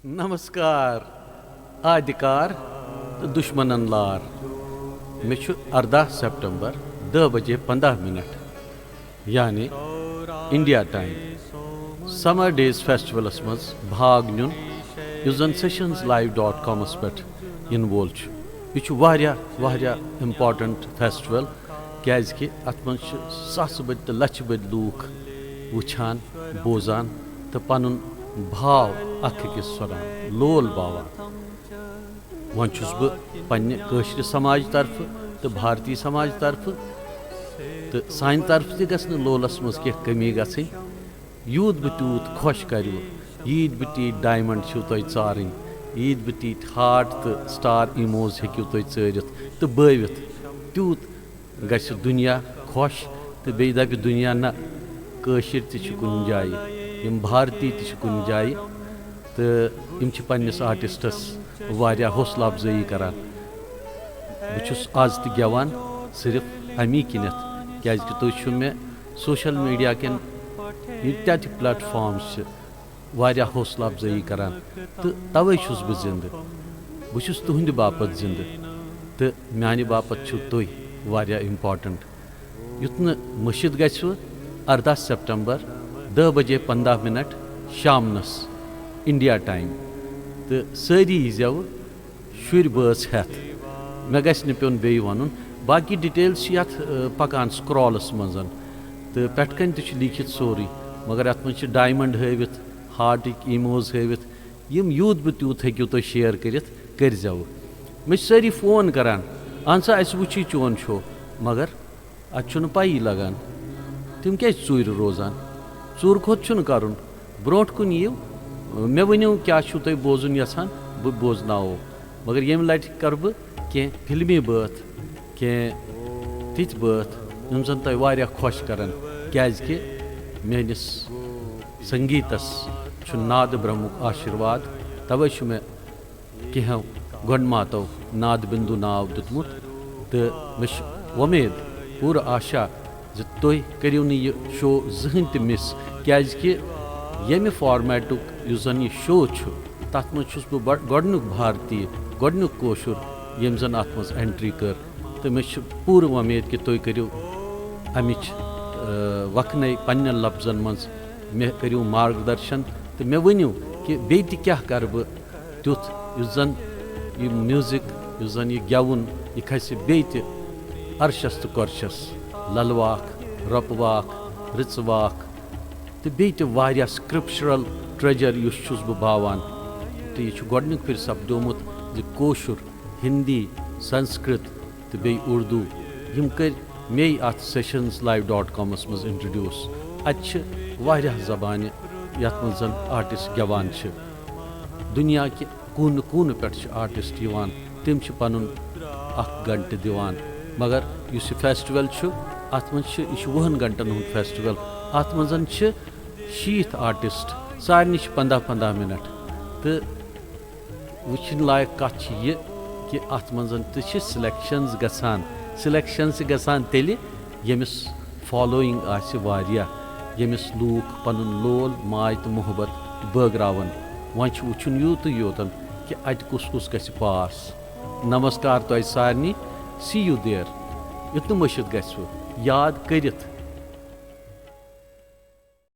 नमस्कार आदिकार तो दुश्मनन लार मे 18 सितंबर 10:15 यानी इंडिया टाइम Summerdayz फेस्टिवलस मज भाग नुन युस जन sessionslive.com पे इन वोल यह इम्पॉर्टेंट फेस्टिवल क्या अत मज सास बद तो लच बद लूख वुछान बोजान तो पन भाव अखिस सरान लोल बावान वन बह पश्र समाज तरफ तो भारतीय समाज तरफ तो सान तरफ तह लोलस मज कह कमी गई यूत बह तूत खुश करो ईद बह ती डायमंड तुम चारन ईद बह ती हार्ट तो स्टार इमोज हेकू तुम चरित तो बवित तूत ग दुनिया खुश तो बे दप दुनिया ना कशिर तुन जाए यम भारतीय तुन जाए तो यम पन्निस आर्टिस्टस वारिया हौसला अफजाई करान बहुस आज त गेवान सिर्फ अमी किनत क्या तुम मे सोशल मीडिया कन यूत्या प्लेटफॉर्म्स वारिया हौसला अफजाई करान तो तवे बह जिंद बहुस तुहंद बापत जिंद तो माने बापत तुम वारिया इम्पॉर्टेंट युत न मशिद गु 18 सितंबर 10:15 शामनस इंडिया टाइम तो सारी यीजव शुर बस हेत मे गि पेन बे वन बाकी डिटेल्स पकान स्क्रॉलस मज तो पेटकन लिखित सोरी मगर अत मज डायमंड हवित हार्टिक इमोज हवित यम यूत बह तूत हेकू तुम शेयर करजो मे सारी फोन करान अहन सा अस वुची चोन शो मगर अत पी लगान तुम क्या चूर रोजान चूर खोत कर ब्रोट कुन यू मे वनो क्या तुम बोजन यसान बह बोजनाओ मगर ये लट कर बह कह फिल्मी बात कह तिथ बात यम जन तुम वारिया खुश करान क्या मेनिस संगीतस नाद ब्रह्मुक आशीर्वाद तवे मे कह गोमातो नाद बिंदु नाव दुतमुत तो मे उम्मीद पूरा आशा तुम करियो यह शो जहन त मिस क्या ये फॉर्मेटुक जन यह शो तथ मज बह गोडनुक भारतीय गोडनुक कोशुर यम जन अत मज एंट्री कर तो मे पूरा उम्मीद कि तुम करियो अमिच वखन पन्न लफ्जन मज मे करियो मार्गदर्शन तो मे वनो कि बे क्या कर बह तुथ जन यह म्यूजिक जन यह गेवन यह खस बे अरशस तो कर्शस ललवाक रोपवाक रिचवाक तो बे स्क्रिप्चुरल ट्रेजर युस बह बावान तो यह गोडनिक फिर सपदोमुत कोशुर हिंदी संस्कृत तो बे उर्दू यम कर मे अत sessionslive.com मज इंट्रोड्यूस अत जबान यथ मज आर्टिस्ट गेवान दुनिया कि कून कून पे आर्टिस्ट यवान तम पन 1 घंटे दिवान मगर इस फेस्टिवल अत मज 20 घंटन हूँ फेस्टिवल अत मज 60 आर्टिस्ट सारे 15-15 मिनट तो वुचन लायक कथ यह कि अत मज सिलेक्शंस गसान तेल यमिस फॉलोइंग आसिया यमिस लूख पन लोल माय तो मोहब्बत बगरावन वन वुचन यूत योतन कि अत कुस गि पास नमस्कार तुम सारे सी यू देर युत मशिद गु याद करित